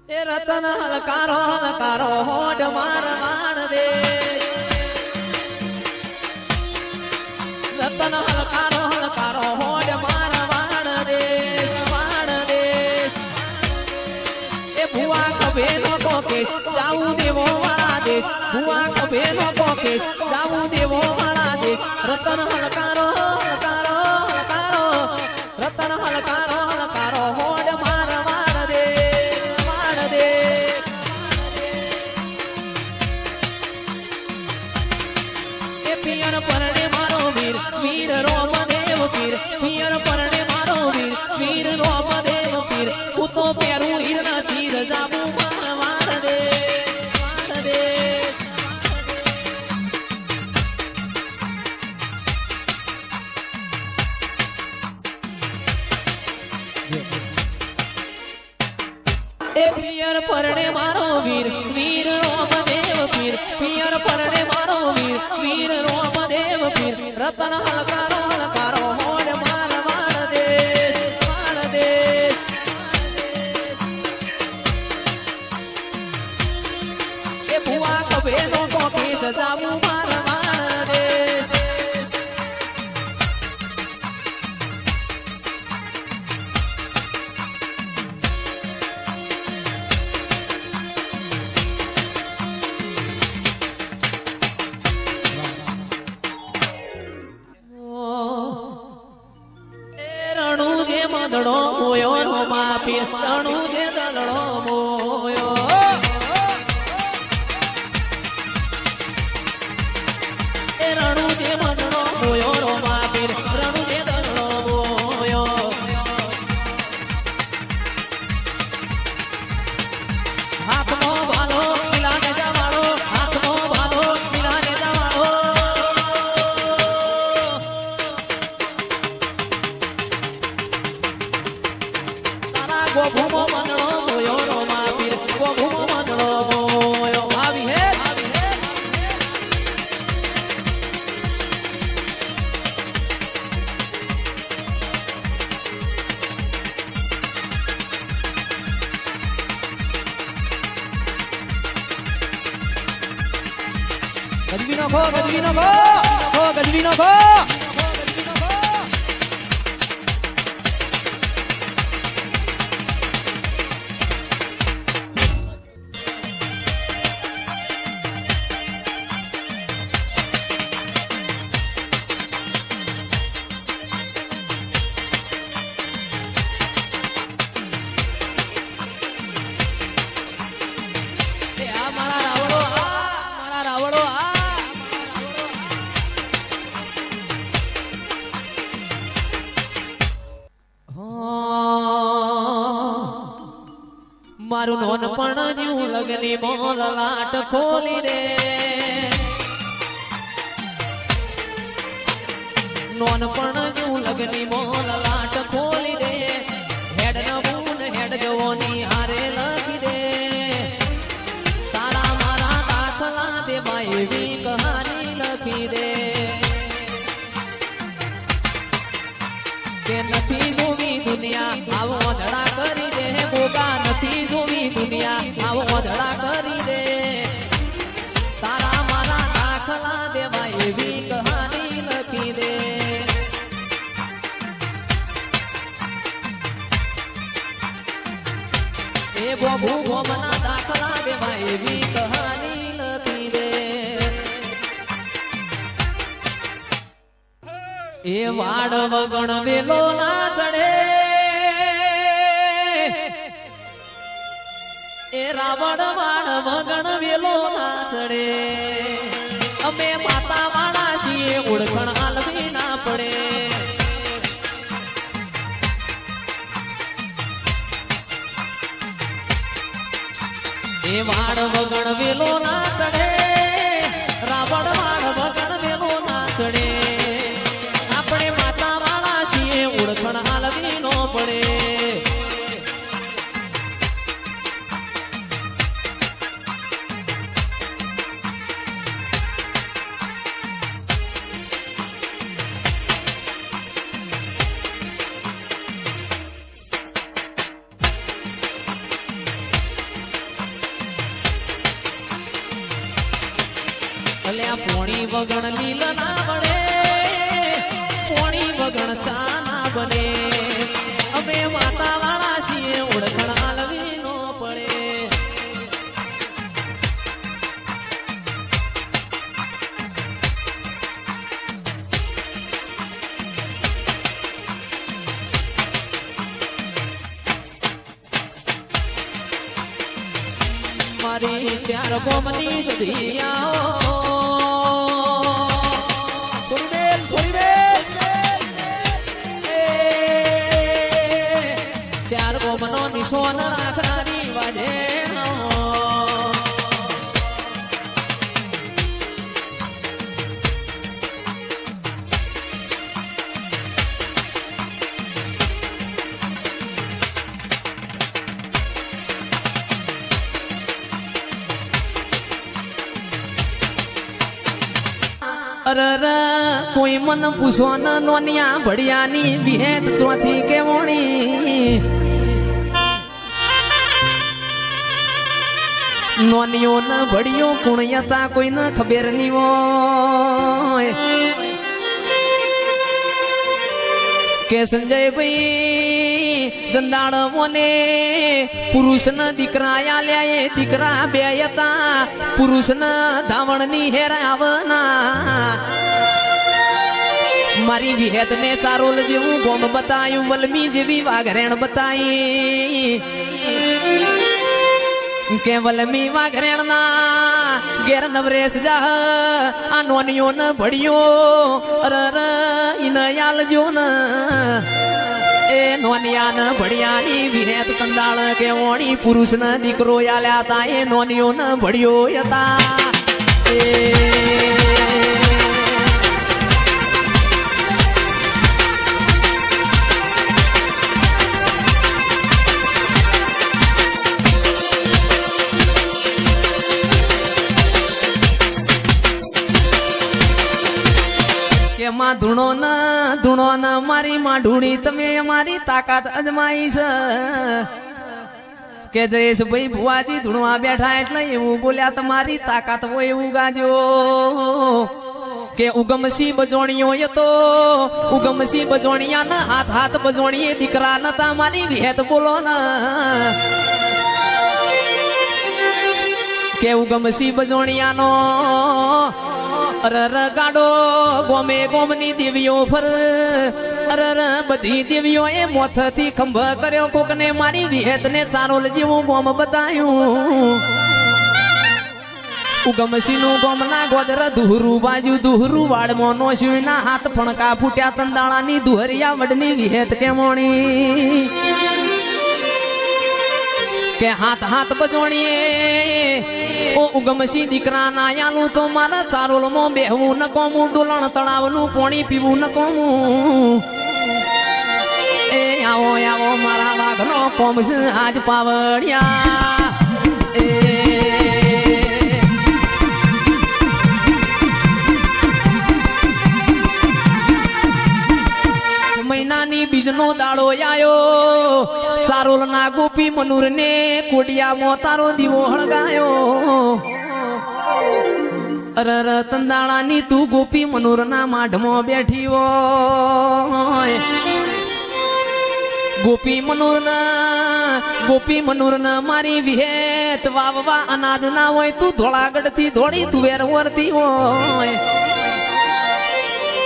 એ રતન હલકારો હલકારો હોડ માર માણ દે રતન હલકારો હલકારો હોડ માર વાણ દે એ ભુવા કભે નો કોકેશ જાવું દેવો મારા દેશ ભુવા કભે નો કોકેશ જાવું દેવો મારા દેશ રતન હલકારો હલકારો હલકારો રતન હલકારો હલકારો હોડ માર વાણ દે પિયર પરણે મારો વીર વીર રોમદેવ પીર પિયર પરણે મારો વીર વીર રોમદેવ પીર હું તો પહેરું હીરના ચીર જાબુ વાણ દે એ પિયર પરણે મારો વીર વીર રોમદેવ પીર પિયર પરણે મારો વીર વીર રોમદેવ પીર રતન હલકારો હલકારો હોડ માર વાણ દે એ ભુવા કભે નો કોકેશ જાવું માર વાણ દે દડો મોયો નો માપી તણુ જે દડો મોયો એ રણુ જે મદડો મોયો નો માપી રણુ જે દડો મોયો હાથનો ભાલો મિલાને જવાળો હાથનો ભાલો મિલાને જવાળો ગોભૂમો મંદળો મોયો નો માપીર ગોભૂમો મંદળો મોયો આવી હે ગજવી નો ખો ગજવી નો ખો ગજવી નો ખો મારું નોનપણ જ્યું લગની મોલ લાટ ખોલી દે નોનપણ જ્યું લગની મોલ લાટ ખોલી દે હેડ નબૂન હેડ જવોની હારે લખી દે તારા મારા દાખલા દે ભાઈ એવી કહાની લખી દે કે નથી જોવી દુનિયા આવો ધડા કરી દે બોગા નથી જોવી દુનિયા આવો ધડા કરી દે તારા મારા દાખલા દેવા એવી કહાની લખી દે એ બોબુ ગોમના દાખલા દેવા એવી કહાની લખી દે એ વાડ વગણ વેલો ના ચડે એ રાવણ વાડ વગણ વેલો ના ચડે અમે માતા વાળા છીએ ઓળખણ આલવી ના પડે એ વાડ વગણ વેલો ના ચડે રાવણ વાડ વગણ વેલો ના ચડે આપણે માતા વાળા છીએ ઓળખણ હાલવી નો પડે અલ્યા પોણી વગણ લીલ ના વડે પોણી વગણ ચા ના બને અમે માતા વાળા છીએ ઓળખણ આલવી નો પડે મારી ચાર ગોમની સુધી આવો ચાર ગોમનો નિશોન રાખનારી વાજે કોઈ મન પૂછો ન નોનિયા ભડિયાની વિહેત ચોથી કેવણી નોનિયો ન ભડિયો કુણયતા કોઈ ન ખબર ની હોય કે સંજયભાઈ જંદાળ મોને પુરુષ ન દીકરા આલ્યા એ દીકરા બે હતા પુરુષ ન ધાવણ ની હેરાવના મારી વિહેત ને ચારોલ જેવું ગોમ બતાયું વલમી જેવી વાઘરેણ બતાઈ કે વલમી વાઘરેણ ના ઘેર નવરેશ જા આ નોનિયો ન ભડિયો અરર ઇન આલજો ન એ નોનિયા ન ભડિયાની વિહેત કંદાળ કે ઓણી પુરુષ ન દીકરો આલ્યા હતા એ નોનિયો ન ભડિયો હતા માં ધૂણો ન મારી માં ઢૂણી તમે અમારી તાકાત અજમાઈ છે કે જયેશભાઈ ભુવાજી ધૂણવા બેઠા એટલે એવું બોલ્યા તમારી તાકાત હોય એવું ગાજો કે ઉગમસી બજોણીઓ એ તો ઉગમસી બજોણિયા ના હાથ હાથ બજોણીએ દીકરા નતા મારી વિહેત બોલો ન કે ઉગમસી બજોણિયાનો અરર ગાડો ગોમે ગોમની દેવીઓ ફર અરર બધી દેવીઓ એ મોથ થી ખંભ કર્યો કોકને મારી વિહેત ને ચારોલ જેવું ગોમ બતાયું ઉગમસી નું ગોમ ના ગોદર દુહરું બાજુ દુહરું વાડમો નો શિવના હાથ ફણકા ફૂટ્યા તંદાળાની દુહરિયા વડની વિહેત કેમોણી કે હાથ હાથ બજોણીએ ઓ ઉગમસી દીકરા ના આલું તો મારા ચારોલ માં બેહવું ન કોમું ડોલણ તળાવનું પોણી પીવું ન કોમું એ આવો આવો મારા વાઘનો કોમસ આજ પાવડિયા એ મહિનાની બીજનો દાડો આયો ચારોલ ના ગોપી મનુર ને કોડિયામાં તારો દીવો હળગાયો અરર તંદાળાની તું ગોપી મનુર ના માઢમાં બેઠી હોય ગોપી મનુર ના મારી વિહેત વાવવા અનાજ ના હોય તું ધોળાગઢ થી ધોળી તુવેર વરતી હોય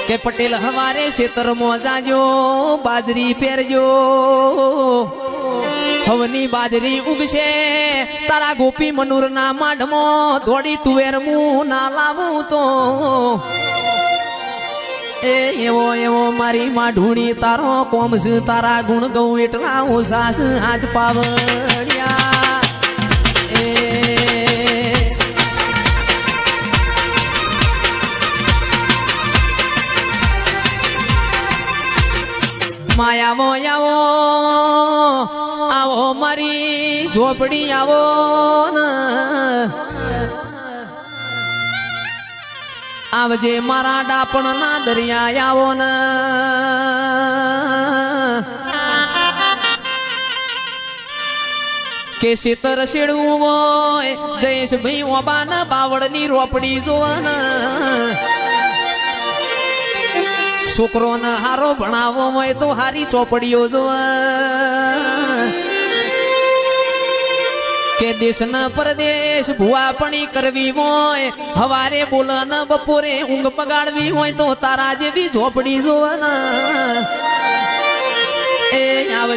કે પટેલ હવારે ખેતર માં જાજો બાજરી પહેરજો હવની બાજરી ઉગશે તારા ગોપી મનુર ના માઢમાં દોડી તુવેર મું ના લાવું તો એ એવો એવો મારી માઢુણી તારો કોમસ તારા ગુણ ગૌ એટલા ઓછા આજ પાવડિયા માયાવો આવો આવો મારી ઝોપડી આવો ને આવજે મારા ડાપણ ના દરિયા આવો ને કે શેતર શેડવું હોય જયેશભાઈ ઓબાના બાવળની રોપડી જોવાના છોકરોને હારો ભણાવો હોય તો હારી ચોપડીઓ જોવા કે દેશના પરદેશ ભુવાપણી કરવી હોય હવારે બોલન બપોરે ઊંઘ બગાડવી હોય તો તારા જેવી ઝોપડી જોવાના એ આવે